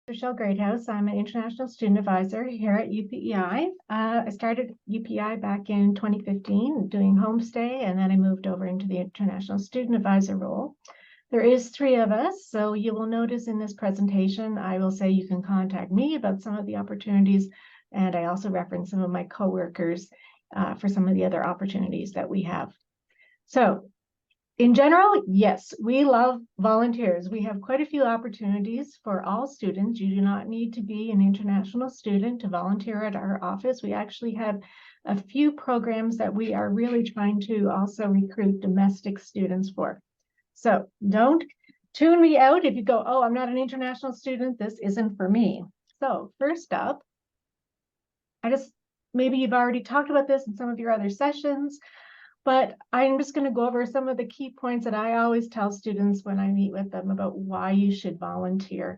Michelle Greathouse. I'm an international student advisor here at UPEI. I started UPEI back in 2015 doing homestay, and then I moved over into the international student advisor role. There is 3 of us, so you will notice in this presentation, I will say you can contact me about some of the opportunities, and I also reference some of my coworkers for some of the other opportunities that we have. So in general, yes, we love volunteers. We have quite a few opportunities for all students. You do not need to be an international student to volunteer at our office. We actually have a few programs that we are really trying to also recruit domestic students for. So don't tune me out if you go, oh, I'm not an international student, this isn't for me. So first up, maybe you've already talked about this in some of your other sessions, but I'm just going to go over some of the key points that I always tell students when I meet with them about why you should volunteer.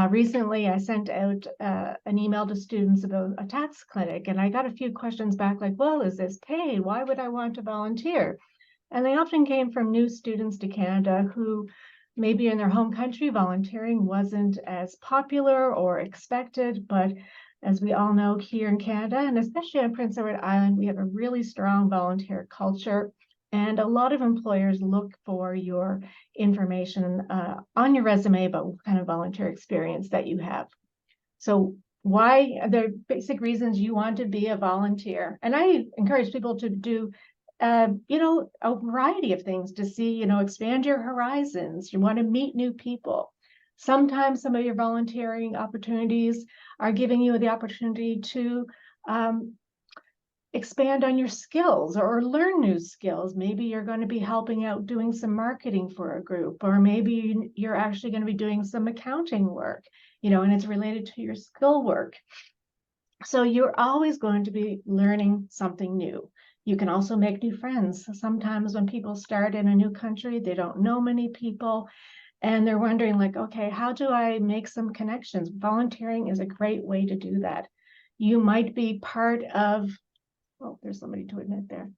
Recently, I sent out an email to students about a tax clinic, and I got a few questions back like, well, is this paid? Why would I want to volunteer? And they often came from new students to Canada who maybe in their home country, volunteering wasn't as popular or expected, but as we all know here in Canada, and especially on Prince Edward Island, we have a really strong volunteer culture, and a lot of employers look for your information on your resume about what kind of volunteer experience that you have. So why are the basic reasons you want to be a volunteer? And I encourage people to do a variety of things to see, expand your horizons. You want to meet new people. Sometimes some of your volunteering opportunities are giving you the opportunity to expand on your skills or learn new skills. Maybe you're going to be helping out doing some marketing for a group, or maybe you're actually going to be doing some accounting work, and it's related to your skill work. So you're always going to be learning something new. You can also make new friends. Sometimes when people start in a new country, they don't know many people, and they're wondering like, okay, how do I make some connections? Volunteering is a great way to do that. You might be part of, oh, there's somebody to admit there.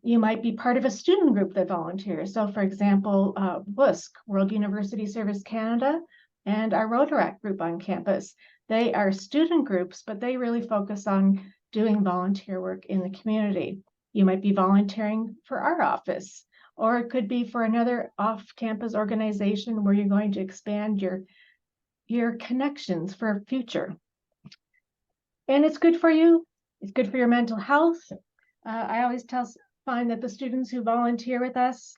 You might be part of a student group that volunteers. So for example, WUSC, World University Service Canada, and our Rotaract group on campus. They are student groups, but they really focus on doing volunteer work in the community. You might be volunteering for our office, or it could be for another off-campus organization where you're going to expand your connections for future. And it's good for you. It's good for your mental health. I always find that the students who volunteer with us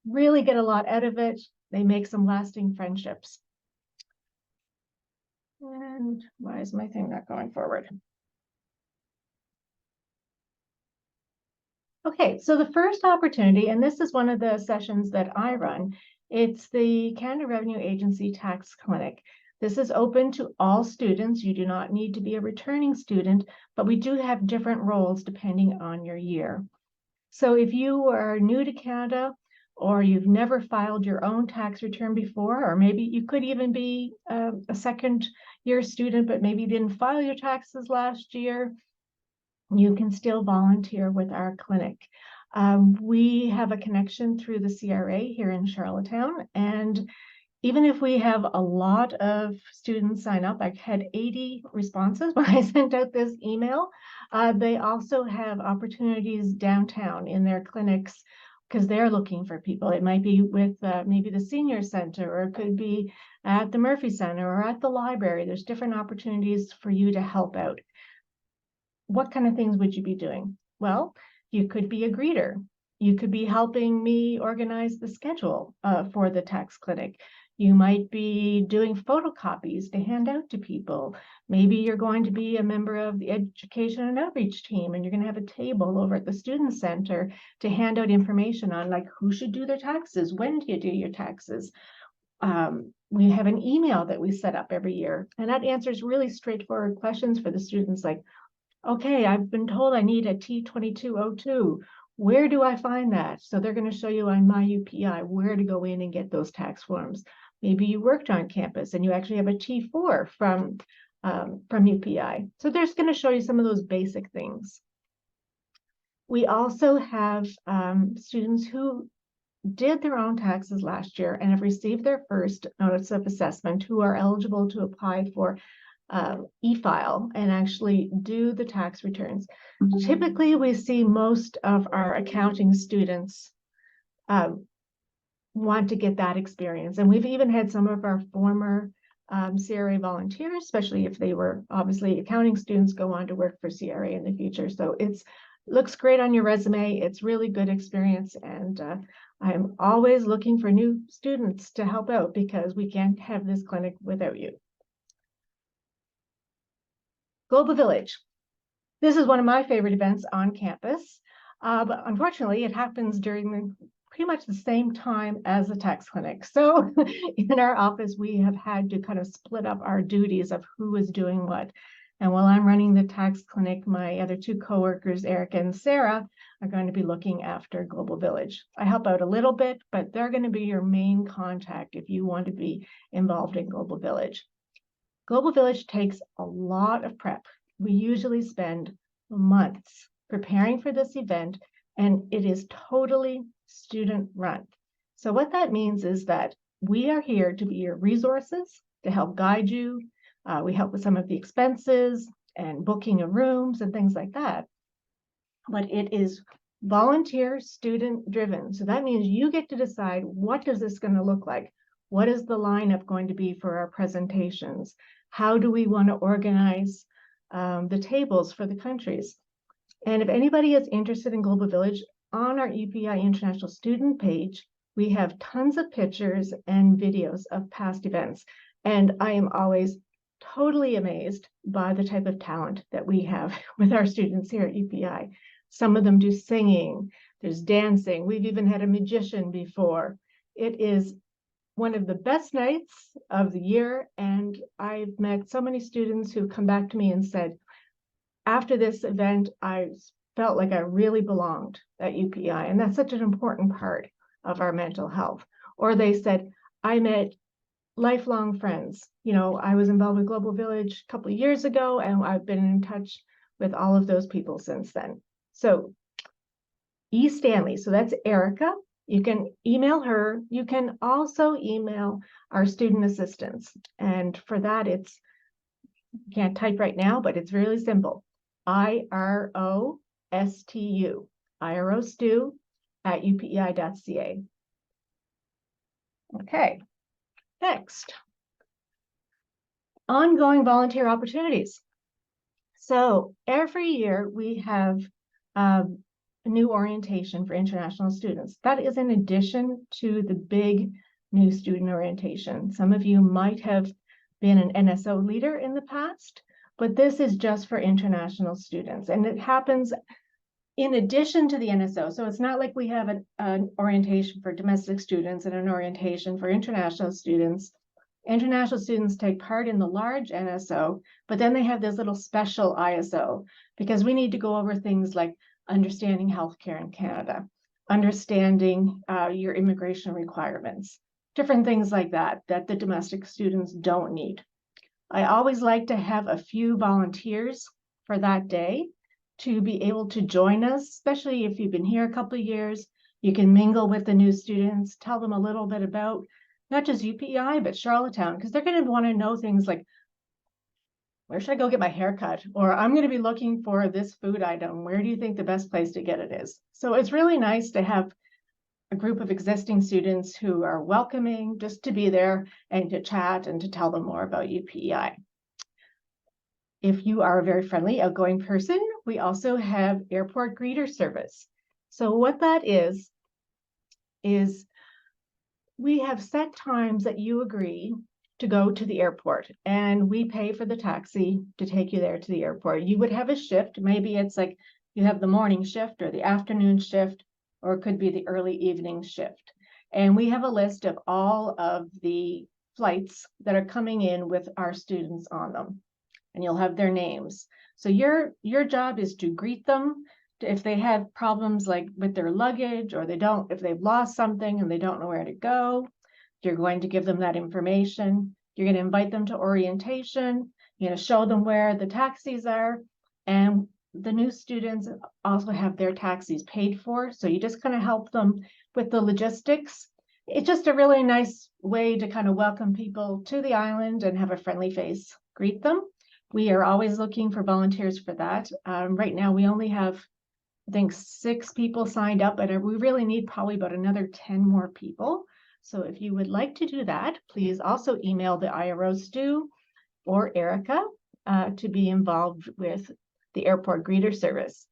really get a lot out of it. They make some lasting friendships. And why is my thing not going forward? Okay, so the first opportunity, and this is one of the sessions that I run, it's the Canada Revenue Agency Tax Clinic. This is open to all students. You do not need to be a returning student, but we do have different roles depending on your year. So if you are new to Canada, or you've never filed your own tax return before, or maybe you could even be a second-year student, but maybe didn't file your taxes last year, you can still volunteer with our clinic. We have a connection through the CRA here in Charlottetown, and even if we have a lot of students sign up, I had 80 responses when I sent out this email. They also have opportunities downtown in their clinics because they're looking for people. It might be with maybe the senior center, or it could be at the Murphy Center or at the library. There's different opportunities for you to help out. What kind of things would you be doing? Well, you could be a greeter. You could be helping me organize the schedule for the tax clinic. You might be doing photocopies to hand out to people. Maybe you're going to be a member of the education and outreach team, and you're going to have a table over at the student center to hand out information on like who should do their taxes, when do you do your taxes. We have an email that we set up every year, and that answers really straightforward questions for the students like, okay, I've been told I need a T2202. Where do I find that? So they're going to show you on My UPEI where to go in and get those tax forms. Maybe you worked on campus and you actually have a T4 from UPEI. So they're just going to show you some of those basic things. We also have students who did their own taxes last year and have received their first notice of assessment who are eligible to apply for e-file and actually do the tax returns. Typically, we see most of our accounting students want to get that experience. And we've even had some of our former CRA volunteers, especially if they were obviously accounting students, go on to work for CRA in the future. So it's looks great on your resume. It's really good experience. And I'm always looking for new students to help out because we can't have this clinic without you. Global Village. This is one of my favorite events on campus, but unfortunately it happens during pretty much the same time as the tax clinic. So in our office, we have had to kind of split up our duties of who is doing what. And while I'm running the tax clinic, my other two coworkers, Erica and Sarah, are going to be looking after Global Village. I help out a little bit, but they're going to be your main contact if you want to be involved in Global Village. Global Village takes a lot of prep. We usually spend months preparing for this event, and it is totally student run. So what that means is that we are here to be your resources to help guide you. We help with some of the expenses and booking of rooms and things like that. But it is volunteer student driven. So that means you get to decide, what is this going to look like? What is the lineup going to be for our presentations? How do we want to organize the tables for the countries? And if anybody is interested in Global Village, on our UPI International Student page, we have tons of pictures and videos of past events. And I am always totally amazed by the type of talent that we have with our students here at UPI. Some of them do singing, there's dancing. We've even had a magician before. It is one of the best nights of the year. And I've met so many students who come back to me and said, after this event, I felt like I really belonged at UPI. And that's such an important part of our mental health. Or they said, I met lifelong friends. You know, I was involved with Global Village a couple of years ago, and I've been in touch with all of those people since then. So E. Stanley, so that's Erica. You can email her. You can also email our student assistants. And for that, it's, you can't type right now, but it's really simple. IROSTU, IROSTU@upei.ca. Okay, next. Ongoing volunteer opportunities. So every year we have a new orientation for international students. That is in addition to the big new student orientation. Some of you might have been an NSO leader in the past, but this is just for international students. And it happens in addition to the NSO. So it's not like we have an orientation for domestic students and an orientation for international students. International students take part in the large NSO, but then they have this little special ISO because we need to go over things like understanding healthcare in Canada, understanding your immigration requirements, different things like that, that the domestic students don't need. I always like to have a few volunteers for that day to be able to join us, especially if you've been here a couple of years. You can mingle with the new students, tell them a little bit about not just UPEI, but Charlottetown, because they're going to want to know things like, where should I go get my hair cut? Or I'm going to be looking for this food item. Where do you think the best place to get it is? So it's really nice to have a group of existing students who are welcoming just to be there and to chat and to tell them more about UPEI. If you are a very friendly, outgoing person, we also have airport greeter service. So what that is we have set times that you agree to go to the airport, and we pay for the taxi to take you there to the airport. You would have a shift. Maybe it's like you have the morning shift or the afternoon shift, or it could be the early evening shift. And we have a list of all of the flights that are coming in with our students on them, and you'll have their names. So your job is to greet them if they have problems like with their luggage, or if they've lost something and they don't know where to go. You're going to give them that information. You're going to invite them to orientation. You're going to show them where the taxis are. And the new students also have their taxis paid for. So you just kind of help them with the logistics. It's just a really nice way to kind of welcome people to the island and have a friendly face greet them. We are always looking for volunteers for that. Right now, we only have, I think, 6 people signed up, and we really need probably about another 10 more people. So if you would like to do that, please also email the IRO Stu or Erica to be involved with the airport greeter service.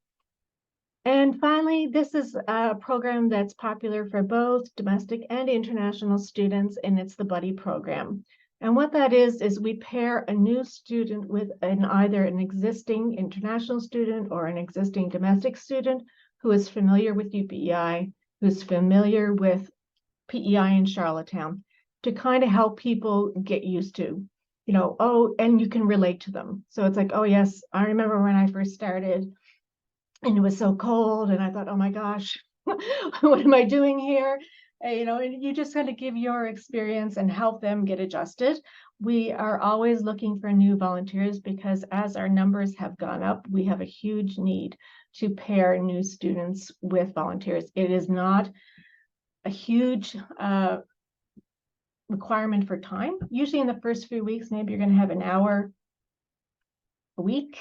And finally, this is a program that's popular for both domestic and international students, and it's the Buddy program. And what that is we pair a new student with either an existing international student or an existing domestic student who is familiar with UPEI, who's familiar with PEI in Charlottetown, to kind of help people get used to, oh, and you can relate to them. So it's like, oh yes, I remember when I first started and it was so cold and I thought, oh my gosh, what am I doing here? And you just kind of give your experience and help them get adjusted. We are always looking for new volunteers because as our numbers have gone up, we have a huge need to pair new students with volunteers. It is not a huge requirement for time. Usually in the first few weeks, maybe you're going to have an hour a week.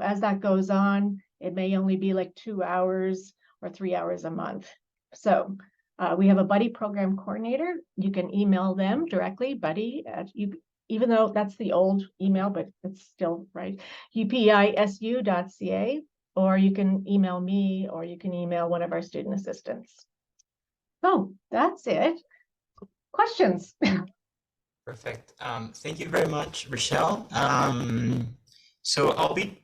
As that goes on, it may only be like 2 hours or 3 hours a month. So we have a Buddy program coordinator. You can email them directly, buddy at even though that's the old email, but it's still right, upeisu.ca, or you can email me, or you can email one of our student assistants. So that's it. Questions? Perfect. Thank you very much, Rochelle. So I'll be